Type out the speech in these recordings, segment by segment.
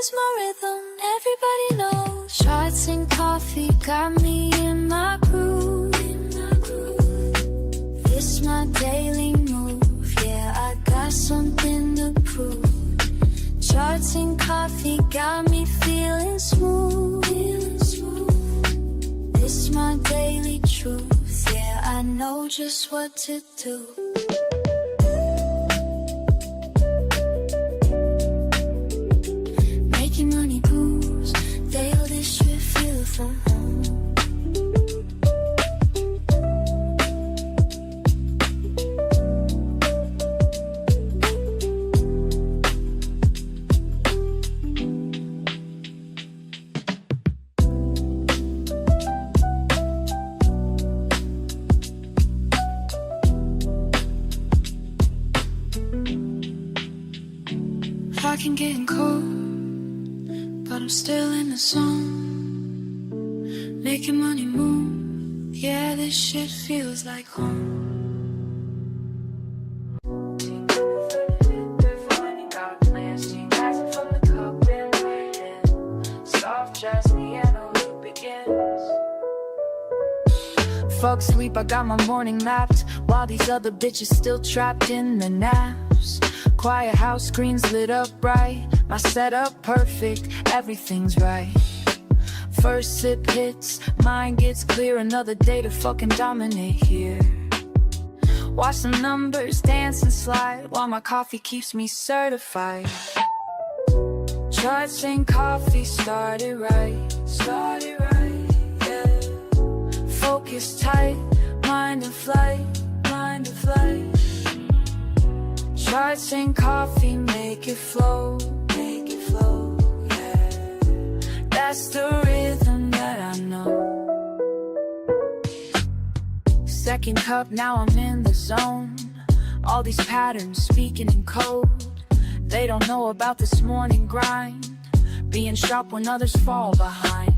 is my rhythm, everybody knows. Charts and coffee got me in my groove. This my daily move, yeah, I got something to prove. Charts and coffee got me feeling smooth. This my daily truth, yeah, I know just what to do. Making money moves, Dale, this shit feel from home. I can get cold, but I'm still in the zone. Making money move, yeah, this shit feels like home. Fuck sleep, I got my morning mapped, while these other bitches still trapped in the naps. Quiet house, screens lit up bright, my setup perfect, everything's right. First sip hits, mind gets clear, another day to fucking dominate here. Watch some numbers dance and slide, while my coffee keeps me certified. Charts and coffee started right, yeah. Focus tight, mind in flight, Charts and coffee make it flow, yeah. That's the rhythm that I know. Second cup, now I'm in the zone. All these patterns speaking in code. They don't know about this morning grind, being sharp when others fall behind.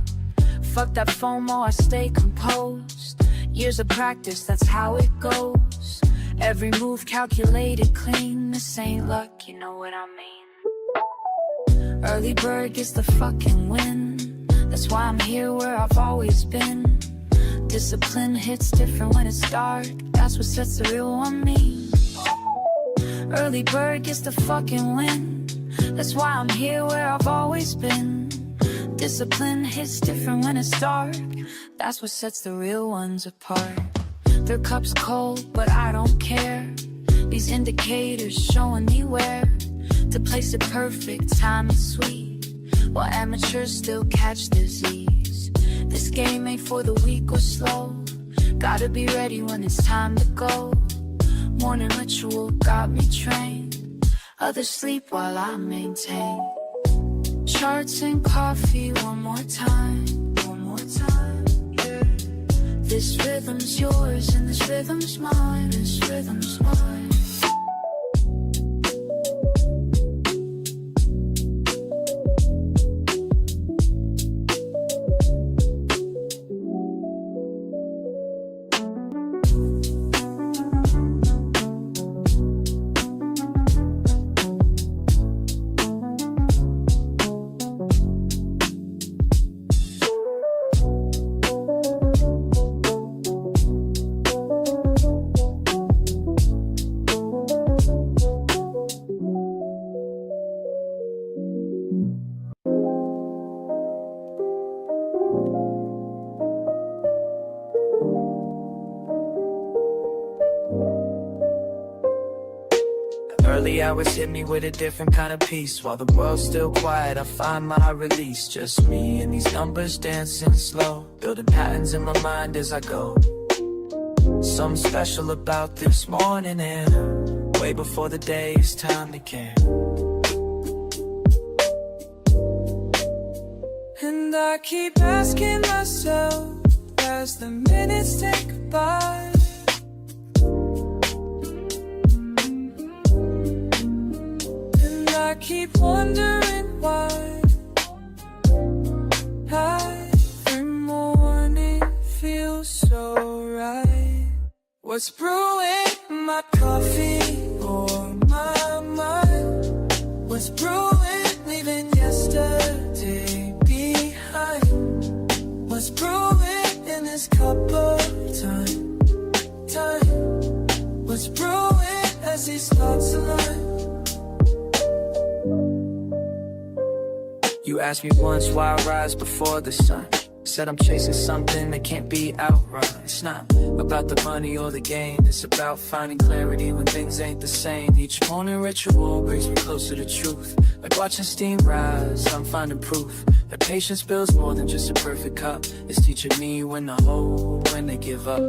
Fuck that FOMO, I stay composed. Years of practice, that's how it goes. Every move calculated clean, this ain't luck, you know what I mean. Early bird gets the fucking win, that's why I'm here where I've always been. Discipline hits different when it's dark, that's what sets the real one me. Early bird gets the fucking win, that's why I'm here where I've always been. Discipline hits different when it's dark, that's what sets the real ones apart. Their cup's cold, but I don't care. These indicators showing me where to place it perfect, time is sweet, while amateurs still catch disease. This game ain't for the weak or slow, gotta be ready when it's time to go. Morning ritual got me trained, others sleep while I maintain. Charts and coffee one more time, yeah. This rhythm's yours and this rhythm's mine, Early hours hit me with a different kind of peace. While the world's still quiet, I find my release. Just me and these numbers dancing slow, building patterns in my mind as I go. Something special about this morning and way before the day is time to care. And I keep asking myself as the minutes tick by, and I keep wondering why every morning feels so right. What's brewing in my coffee or my mind? What's brewing leaving yesterday? this cup of time. What's brewing as these thoughts align? You asked me once why I rise before the sun. Said I'm chasing something that can't be outrun. It's not about the money or the gain. It's about finding clarity when things ain't the same. Each morning ritual brings me closer to truth. Like watching steam rise, I'm finding proof that patience builds more than just a perfect cup. It's teaching me when to hold, when to give up.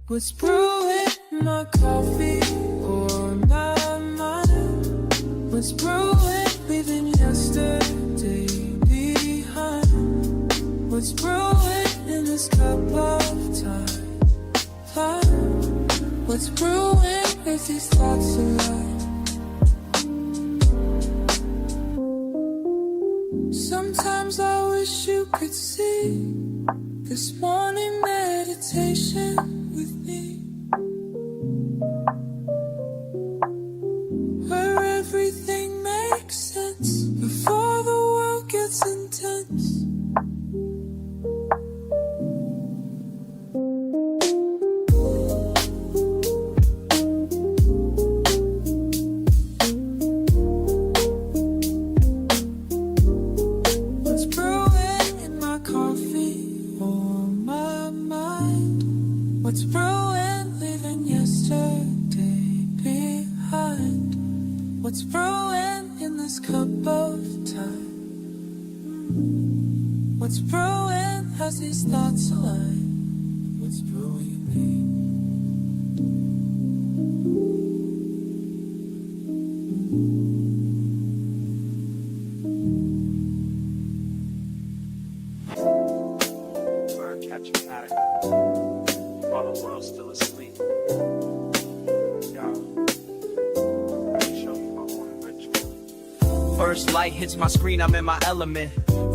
What's brewing in my coffee or my mind? What's brewing, leaving yesterday behind? What's brewing in this cup of time? What's brewing as these thoughts align? Sometimes I wish you could see this morning meditation with me, where everything makes sense before the world gets intense. What's brewing in my coffee or my mind? What's brewing, leaving yesterday behind? What's brewing in this cup of time? What's brewing as these thoughts align? What's brewing in me? Bird catching addict while the world's still asleep. First light hits my screen, I'm in my element.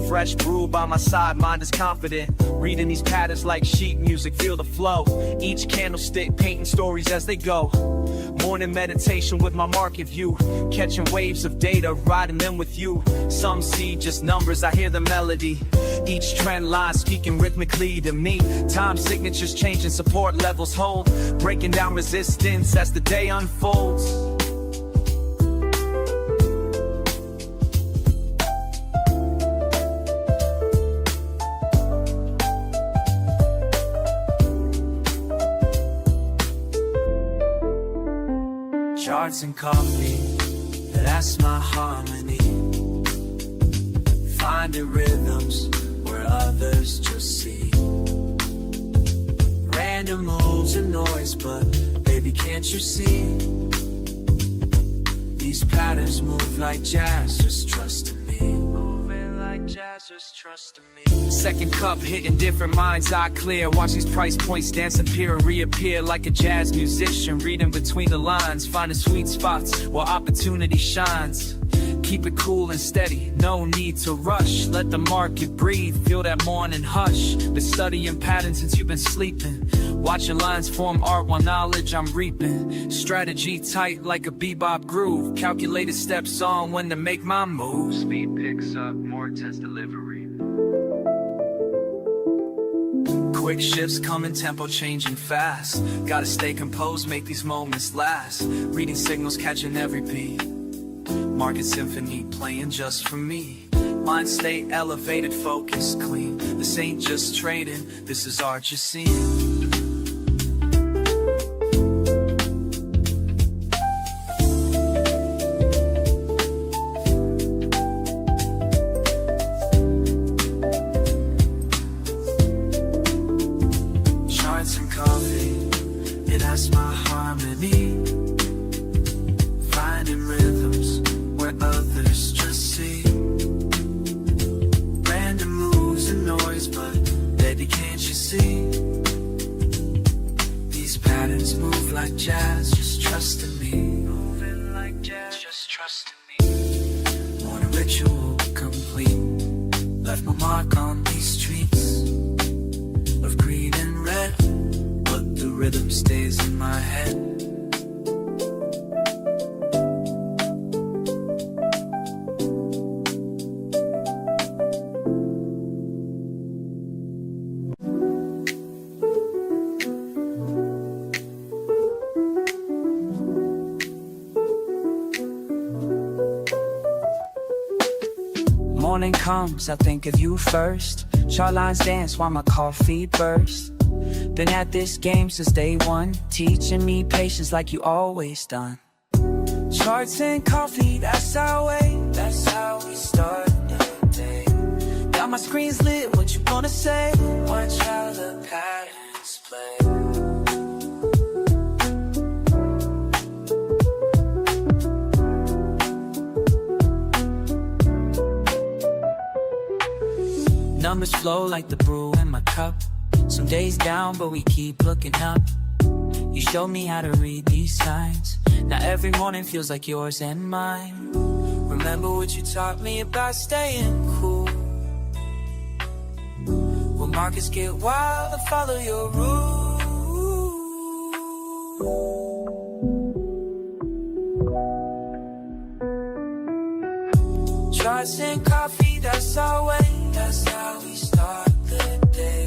Fresh brew by my side, mind is confident. Reading these patterns like sheet music, feel the flow. Each candlestick painting stories as they go. Morning meditation with my market view. Catching waves of data, riding them with you. Some see just numbers, I hear the melody. Each trend line speaking rhythmically to me. Time signatures changing, support levels hold. Breaking down resistance as the day unfolds. Charts and coffee, that's my harmony. Finding rhythms where others just see. Random moves and noise, but baby, can't you see? These patterns move like jazz, just trust in me. Moving like jazz, just trust in me. Second cup hitting different minds, eye clear. Watch these price points dance, appear and reappear like a jazz musician. Reading between the lines, finding sweet spots where opportunity shines. Keep it cool and steady, no need to rush. Let the market breathe, feel that morning hush. Been studying patterns since you've been sleeping. Watching lines form art while knowledge I'm reaping. Strategy tight like a bebop groove. Calculated steps on when to make my move. Speed picks up, more intense delivery. Quick shifts coming, tempo changing fast. Gotta stay composed, make these moments last. Reading signals, catching every beat. Market symphony playing just for me. Mind stay elevated, focused, clean. This ain't just trading, this is art you're seeing. Charts and coffee, yeah, that's my harmony. Finding rhythms where others just see. Random moves and noise, but baby, can't you see? These patterns move like jazz, just trust in me. Moving like jazz, just trust in me. Morning ritual, mark on these streets of green and red, but the rhythm stays in my head. Morning comes, I think of you first. Short lines dance while my coffee bursts. Been at this game since day one, teaching me patience like you always done. Charts and coffee, that's our way, that's how we start the day. Got my screens lit, what you gonna say? Watch how the patterns play. Numbers flow like the brew in my cup. Some days down, but we keep looking up. You showed me how to read these signs. Now every morning feels like yours and mine. Remember what you taught me about staying cool. When markets get wild, I follow your rules. Charts and coffee, that's our way. That's how we start the day.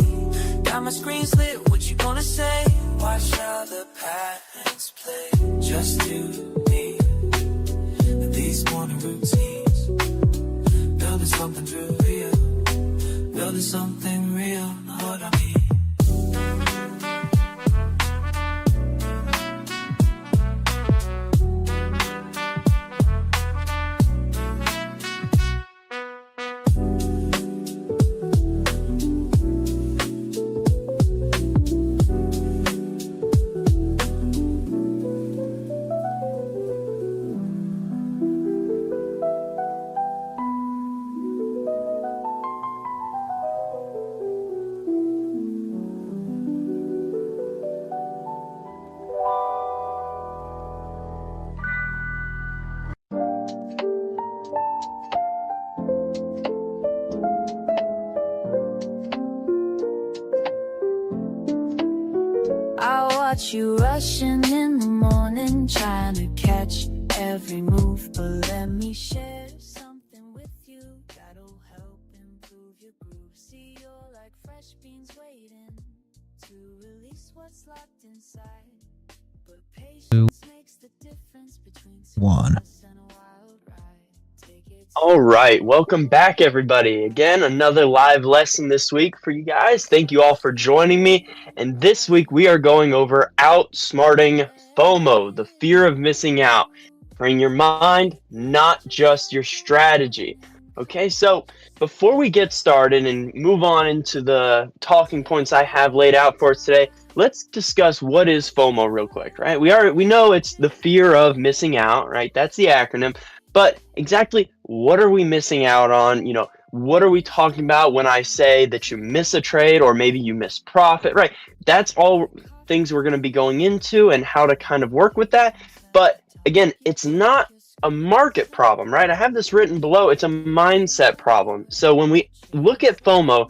Got my screens lit, what you gonna say? Watch how the patterns play. Just you, me, these morning routines. Building something real. Building something real, know what I mean. I watch you rushing in the morning, trying to catch every move. But let me share something with you that'll help improve your groove. See, you're like fresh beans waiting to release what's locked inside. But patience makes the difference between success and a wild ride. All right, welcome back, everybody. Again, another live lesson this week for you guys. Thank you all for joining me. And this week we are going over outsmarting FOMO, the fear of missing out. Bring your mind, not just your strategy. Okay, so before we get started and move on into the talking points I have laid out for us today, let's discuss what is FOMO real quick, right? We know it's the fear of missing out, right? That's the acronym. But exactly what are we missing out on? You know, what are we talking about when I say that you miss a trade or maybe you miss profit, right? That's all things we're going to be going into and how to kind of work with that. But again, it's not a market problem, right? I have this written below. It's a mindset problem. So when we look at FOMO,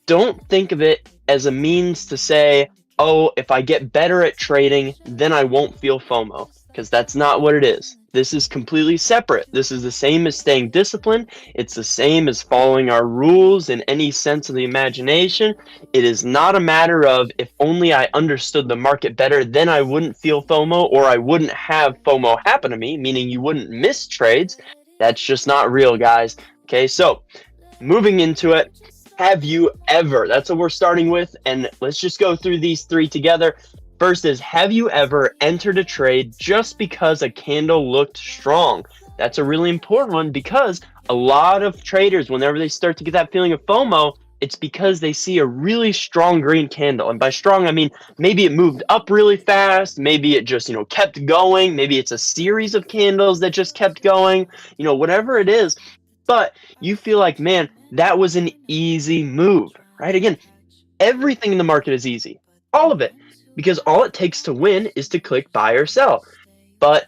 don't think of it as a means to say, oh, if I get better at trading, then I won't feel FOMO, because that's not what it is. This is completely separate. This is the same as staying disciplined. It's the same as following our rules in any sense of the imagination. It is not a matter of if only I understood the market better, then I wouldn't feel FOMO or I wouldn't have FOMO happen to me, meaning you wouldn't miss trades. That's just not real, guys. Okay, so moving into it, have you ever? That's what we're starting with, and let's just go through these three together. First is, have you ever entered a trade just because a candle looked strong? That's a really important one, because a lot of traders, whenever they start to get that feeling of FOMO, it's because they see a really strong green candle. And by strong, I mean maybe it moved up really fast, maybe it just, kept going, maybe it's a series of candles that just kept going, whatever it is. But you feel like, man, that was an easy move, right? Again, everything in the market is easy, all of it. Because all it takes to win is to click buy or sell. But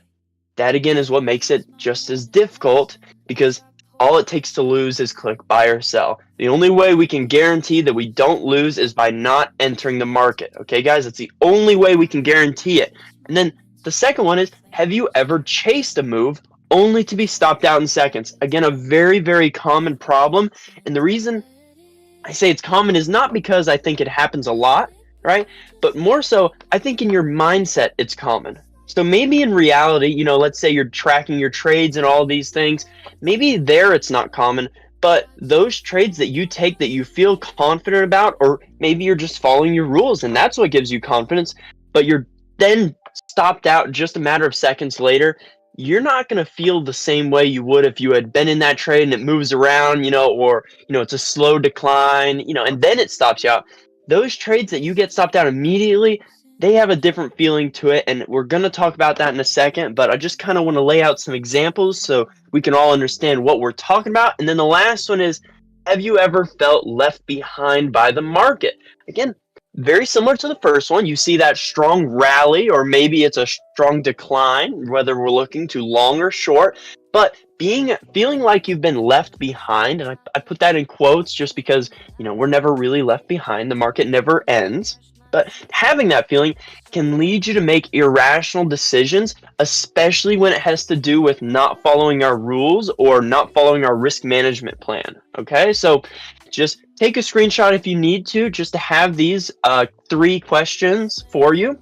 that, again, is what makes it just as difficult, because all it takes to lose is click buy or sell. The only way we can guarantee that we don't lose is by not entering the market. Okay, guys, that's the only way we can guarantee it. And then the second one is, have you ever chased a move only to be stopped out in seconds? Again, a very, very common problem. And the reason I say it's common is not because I think it happens a lot, right? But more so, I think in your mindset, it's common. So maybe in reality, let's say you're tracking your trades and all these things, maybe there it's not common, but those trades that you take that you feel confident about, or maybe you're just following your rules and that's what gives you confidence, but you're then stopped out just a matter of seconds later, you're not going to feel the same way you would if you had been in that trade and it moves around, or it's a slow decline, and then it stops you out. Those trades that you get stopped out immediately, they have a different feeling to it, and we're going to talk about that in a second, but I just kind of want to lay out some examples so we can all understand what we're talking about. And then the last one is, have you ever felt left behind by the market? Again, very similar to the first one. You see that strong rally, or maybe it's a strong decline, whether we're looking to long or short, but feeling like you've been left behind, and I put that in quotes just because, we're never really left behind. The market never ends. But having that feeling can lead you to make irrational decisions, especially when it has to do with not following our rules or not following our risk management plan. Okay, so just take a screenshot if you need to, just to have these 3 questions for you,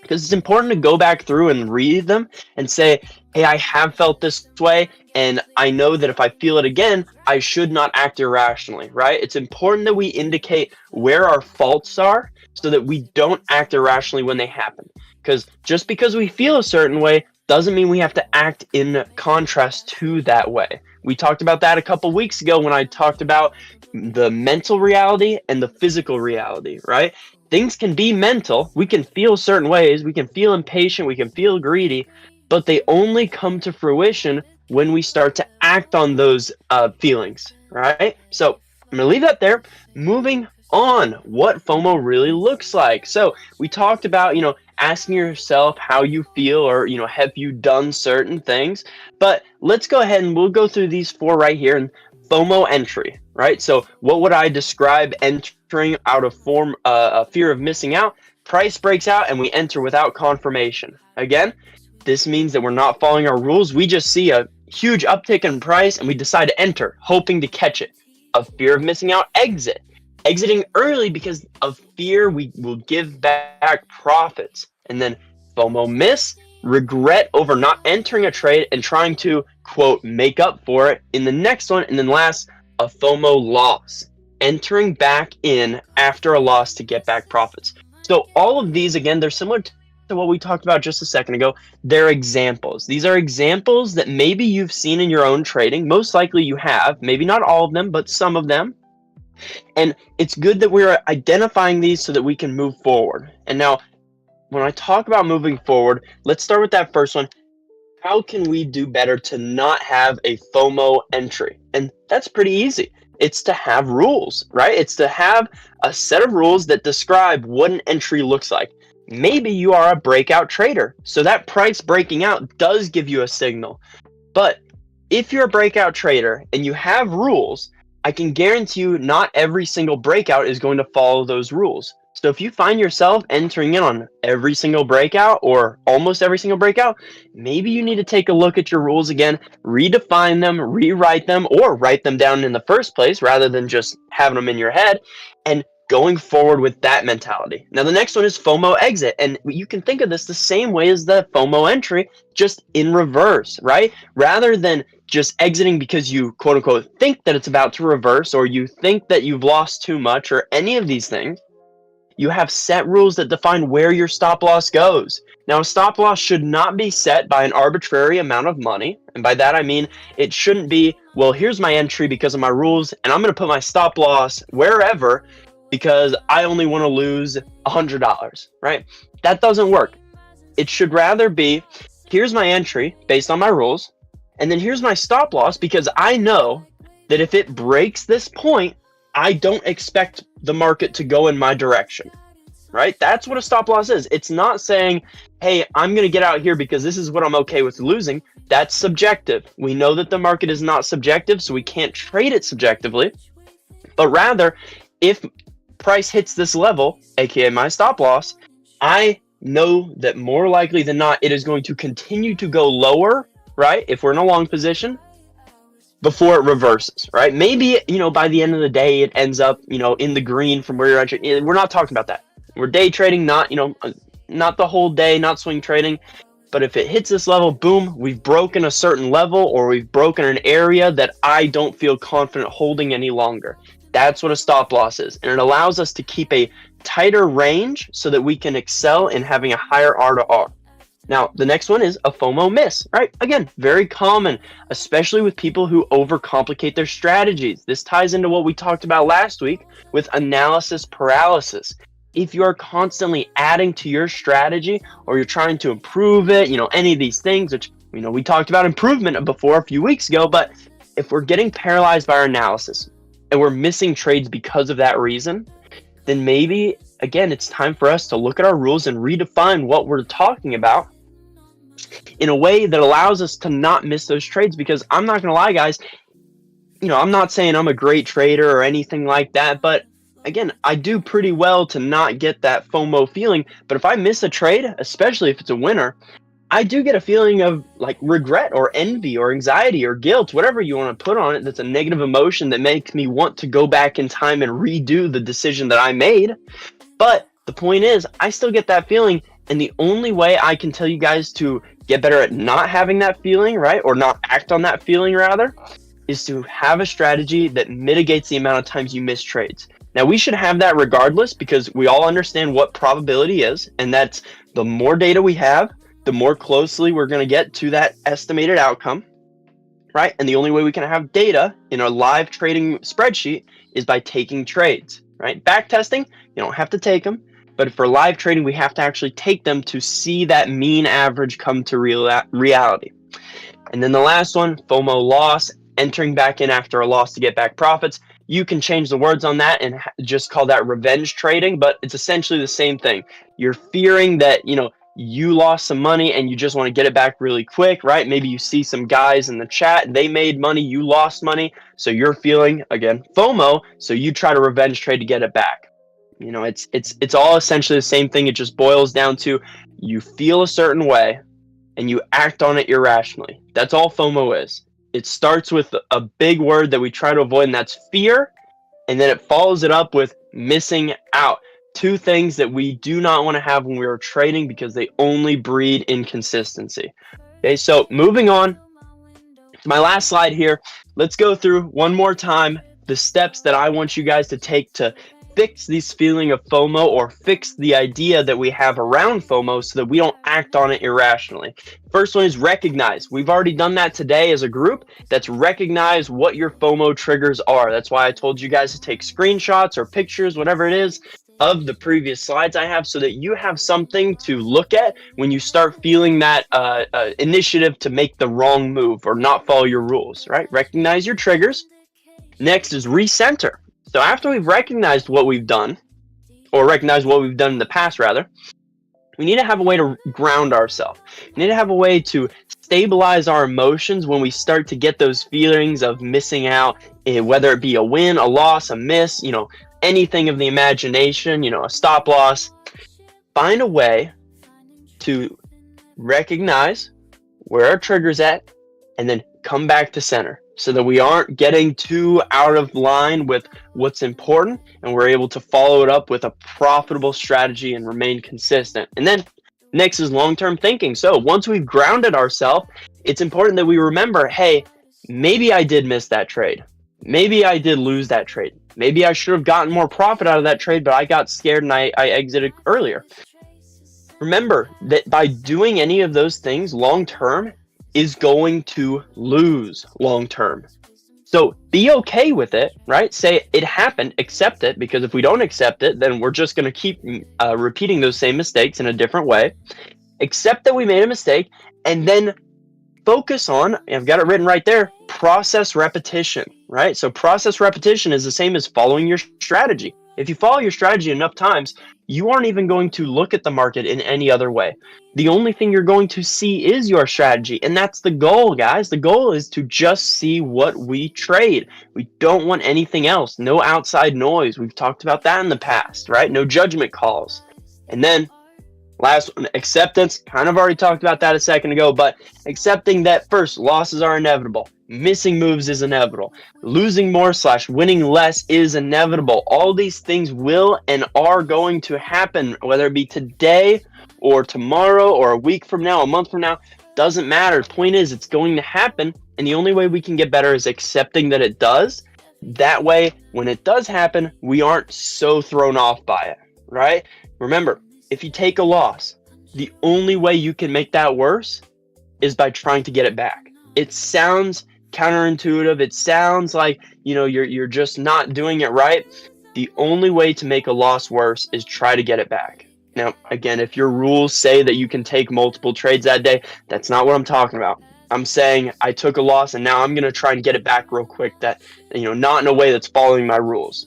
because it's important to go back through and read them and say, hey, I have felt this way, and I know that if I feel it again, I should not act irrationally, right? It's important that we indicate where our faults are so that we don't act irrationally when they happen. Because just because we feel a certain way doesn't mean we have to act in contrast to that way. We talked about that a couple weeks ago when I talked about the mental reality and the physical reality, right? Things can be mental. We can feel certain ways. We can feel impatient. We can feel greedy, but they only come to fruition when we start to act on those feelings, right? So I'm going to leave that there. Moving on, what FOMO really looks like. So we talked about, asking yourself how you feel, or, have you done certain things? But let's go ahead and we'll go through these 4 right here. And FOMO entry, right? So what would I describe entering out of a fear of missing out? Price breaks out and we enter without confirmation. Again, this means that we're not following our rules. We just see a huge uptick in price and we decide to enter, hoping to catch it. A fear of missing out, exit. Exiting early because of fear we will give back profits. And then FOMO miss, regret over not entering a trade and trying to, quote, make up for it in the next one. And then last, a FOMO loss, entering back in after a loss to get back profits. So all of these, again, they're similar to what we talked about just a second ago. They're examples. These are examples that maybe you've seen in your own trading. Most likely you have, maybe not all of them, but some of them. And it's good that we're identifying these so that we can move forward. And now, when I talk about moving forward, let's start with that first one. How can we do better to not have a FOMO entry? And that's pretty easy. It's to have rules, right? It's to have a set of rules that describe what an entry looks like. Maybe you are a breakout trader, so that price breaking out does give you a signal. But if you're a breakout trader and you have rules, I can guarantee you not every single breakout is going to follow those rules. So if you find yourself entering in on every single breakout or almost every single breakout, maybe you need to take a look at your rules again, redefine them, rewrite them, or write them down in the first place rather than just having them in your head and going forward with that mentality. Now, the next one is FOMO exit. And you can think of this the same way as the FOMO entry, just in reverse, right? Rather than just exiting because you, quote unquote, think that it's about to reverse, or you think that you've lost too much, or any of these things, you have set rules that define where your stop loss goes. Now, a stop loss should not be set by an arbitrary amount of money. And by that, I mean, it shouldn't be, well, here's my entry because of my rules, and I'm going to put my stop loss wherever because I only want to lose $100, right? That doesn't work. It should rather be, here's my entry based on my rules, and then here's my stop loss because I know that if it breaks this point, I don't expect the market to go in my direction. right? That's what a stop loss is. It's not saying, hey, I'm going to get out here because this is what I'm okay with losing. That's subjective. We know that the market is not subjective, so we can't trade it subjectively. But rather, if price hits this level, aka my stop loss, I know that more likely than not, it is going to continue to go lower, right? If we're in a long position, before it reverses, right? Maybe, by the end of the day, it ends up, in the green from where you're entering. We're not talking about that. We're day trading, not the whole day, not swing trading. But if it hits this level, boom, we've broken a certain level, or we've broken an area that I don't feel confident holding any longer. That's what a stop loss is. And it allows us to keep a tighter range so that we can excel in having a higher R to R. Now, the next one is a FOMO miss, right? Again, very common, especially with people who overcomplicate their strategies. This ties into what we talked about last week with analysis paralysis. If you are constantly adding to your strategy, or you're trying to improve it, any of these things, which, we talked about improvement before a few weeks ago, but if we're getting paralyzed by our analysis and we're missing trades because of that reason, then maybe, again, it's time for us to look at our rules and redefine what we're talking about in a way that allows us to not miss those trades. Because I'm not going to lie, guys, I'm not saying I'm a great trader or anything like that, but again, I do pretty well to not get that FOMO feeling. But if I miss a trade, especially if it's a winner, I do get a feeling of like regret or envy or anxiety or guilt, whatever you want to put on it, that's a negative emotion that makes me want to go back in time and redo the decision that I made. But the point is, I still get that feeling, and the only way I can tell you guys to get better at not having that feeling, right, or not act on that feeling rather, is to have a strategy that mitigates the amount of times you miss trades. Now, we should have that regardless, because we all understand what probability is, and that's the more data we have, the more closely we're going to get to that estimated outcome, right? And the only way we can have data in a live trading spreadsheet is by taking trades, right? Back testing, you don't have to take them, but for live trading, we have to actually take them to see that mean average come to reality. And then the last one, FOMO loss, entering back in after a loss to get back profits. You can change the words on that and just call that revenge trading, but it's essentially the same thing. You're fearing that, you lost some money and you just want to get it back really quick, right? Maybe you see some guys in the chat, they made money, you lost money, so you're feeling, again, FOMO, so you try to revenge trade to get it back. It's all essentially the same thing. It just boils down to you feel a certain way and you act on it irrationally. That's all FOMO is. It starts with a big word that we try to avoid, and that's fear, and then it follows it up with missing out. Two things that we do not want to have when we are trading, because they only breed inconsistency. Okay, so moving on to my last slide here, let's go through one more time the steps that I want you guys to take to fix this feeling of FOMO, or fix the idea that we have around FOMO so that we don't act on it irrationally. First one is recognize. We've already done that today as a group. That's recognize what your FOMO triggers are. That's why I told you guys to take screenshots or pictures, whatever it is, of the previous slides I have, so that you have something to look at when you start feeling that initiative to make the wrong move or not follow your rules, right? Recognize your triggers. Next is recenter. So after we've recognized what we've done, or recognized what we've done in the past rather, we need to have a way to ground ourselves. We need to have a way to stabilize our emotions when we start to get those feelings of missing out, whether it be a win, a loss, a miss, anything of the imagination, a stop loss. Find a way to recognize where our trigger's at and then come back to center, so that we aren't getting too out of line with what's important, and we're able to follow it up with a profitable strategy and remain consistent. And then next is long-term thinking. So once we've grounded ourselves, it's important that we remember, hey, maybe I did miss that trade. Maybe I did lose that trade. Maybe I should have gotten more profit out of that trade, but I got scared and I exited earlier. Remember that by doing any of those things long-term is going to lose long-term. So be okay with it, right? Say it happened, accept it, because if we don't accept it, then we're just going to keep repeating those same mistakes in a different way. Accept that we made a mistake, and then focus on, I've got it written right there, process repetition, right? So process repetition is the same as following your strategy. If you follow your strategy enough times, you aren't even going to look at the market in any other way. The only thing you're going to see is your strategy, and that's the goal, guys. The goal is to just see what we trade. We don't want anything else. No outside noise. We've talked about that in the past, right? No judgment calls. And then last one, acceptance. Kind of already talked about that a second ago, but accepting that first, losses are inevitable. Missing moves is inevitable. Losing more / winning less is inevitable. All these things will and are going to happen, whether it be today or tomorrow or a week from now, a month from now. Doesn't matter. Point is, it's going to happen, and the only way we can get better is accepting that it does. That way, when it does happen, we aren't so thrown off by it, right? Remember, if you take a loss, the only way you can make that worse is by trying to get it back. It sounds counterintuitive. It sounds like, you're just not doing it right. The only way to make a loss worse is try to get it back. Now, again, if your rules say that you can take multiple trades that day, that's not what I'm talking about. I'm saying I took a loss and now I'm going to try and get it back real quick, that, not in a way that's following my rules.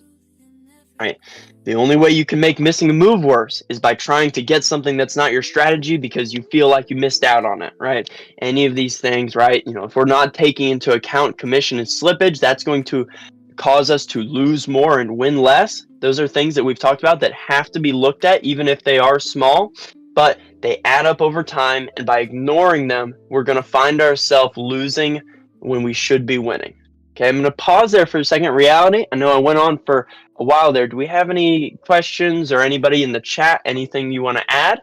Right? The only way you can make missing a move worse is by trying to get something that's not your strategy because you feel like you missed out on it, right? Any of these things, right? If we're not taking into account commission and slippage, that's going to cause us to lose more and win less. Those are things that we've talked about that have to be looked at, even if they are small, but they add up over time. And by ignoring them, we're going to find ourselves losing when we should be winning. Okay, I'm going to pause there for a second. Reality, I know I went on for a while there. Do we have any questions or anybody in the chat? Anything you want to add?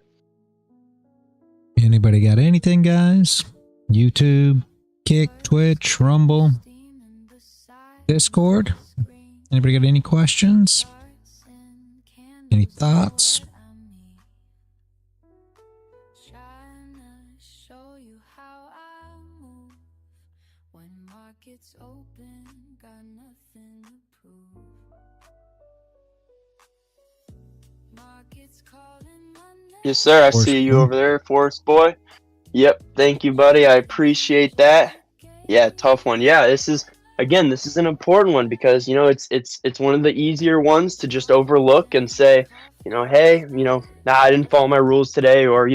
Anybody got anything, guys? YouTube, Kick, Twitch, Rumble, Discord? Anybody got any questions? Any thoughts? Yes, sir. I Forest see you Boy. over there, Forest Boy. Yep. Thank you, buddy. I appreciate that. Yeah, tough one. Yeah, this is an important one because it's one of the easier ones to just overlook and say, hey, I didn't follow my rules today, or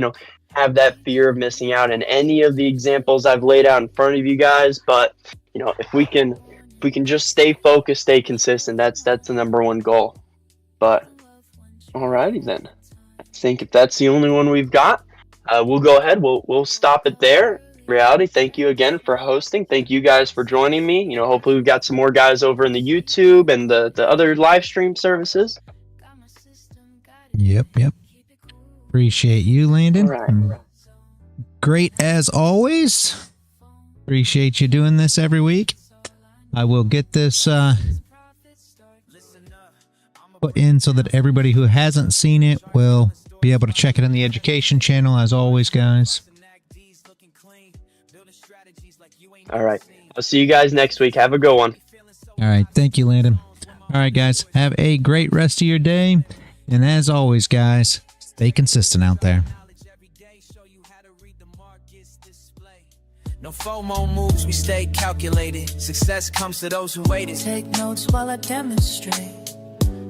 have that fear of missing out in any of the examples I've laid out in front of you guys. But if we can just stay focused, stay consistent, that's the number one goal. But alrighty then. I think if that's the only one we've got, we'll go ahead. We'll stop it there. Reality, thank you again for hosting. Thank you guys for joining me. Hopefully we've got some more guys over in the YouTube and the other live stream services. Yep. Appreciate you, Landon. All right. Great as always. Appreciate you doing this every week. I will get this put in so that everybody who hasn't seen it will be able to check it in the education channel, as always, guys. All right. I'll see you guys next week. Have a good one. All right. Thank you, Landon. All right, guys. Have a great rest of your day. And as always, guys, stay consistent out there. No FOMO moves, we stay calculated. Success comes to those who waited. Take notes while I demonstrate.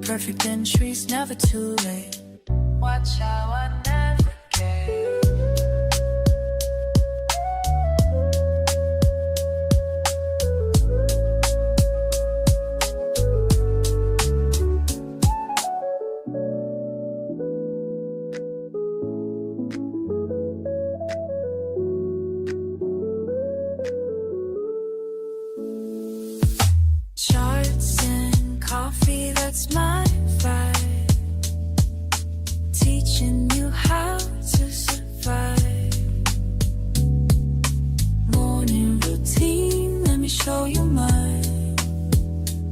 Perfect entries, never too late. Watch how I navigate. Charts and coffee, that's my vibe. Teaching you how to survive. Morning routine, let me show you mine.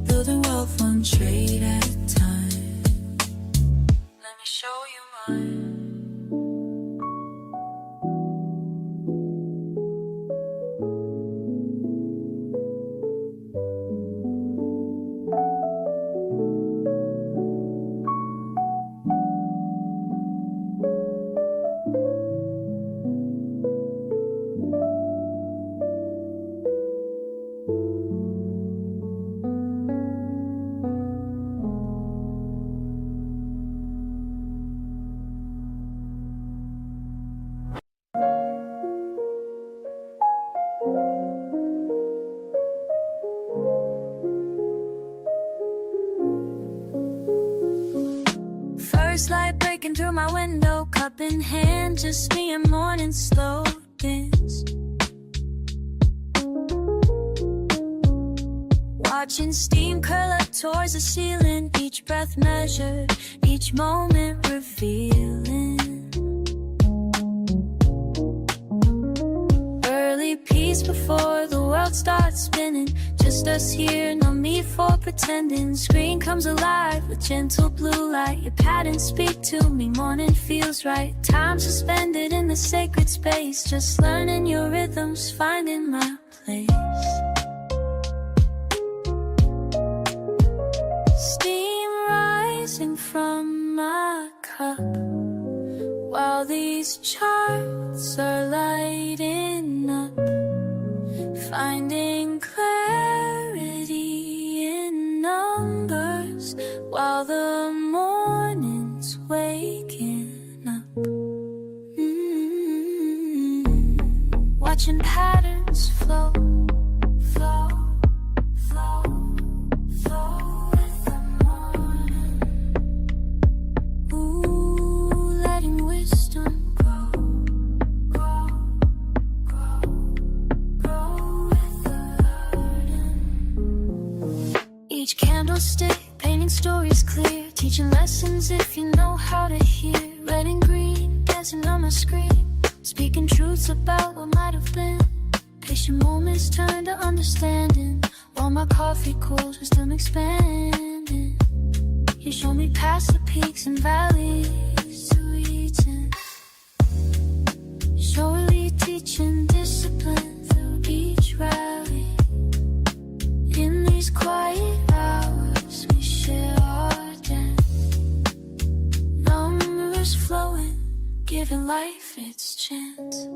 Building wealth one trade at a time. Let me show you mine. First light breaking through my window, cup in hand, just me and morning slow dance. Watching steam curl up towards the ceiling, each breath measured, each moment revealing. Early peace before the world starts spinning, just us here, no need for pretending. Screen comes alive with gentle blue light, your patterns speak to me, morning feels right. Time suspended in the sacred space, just learning your rhythms, finding my place. Steam rising from my cup, while these charts are lighting up, finding clarity in numbers, while the morning's waking up. Watching patterns flow, flow, flow, flow with the morning. Ooh, letting wisdom grow, grow, grow, grow with the garden. Each candlestick painting stories clear, teaching lessons if you know how to hear. Red and green dancing on my screen, speaking truths about what might have been. Patient moments turn to understanding, while my coffee cools, wisdom expanding. You show me past the peaks and valleys to reaching, surely teaching discipline through each rally. In these quiet hours we share our dance, numbers flowing, giving life its chance.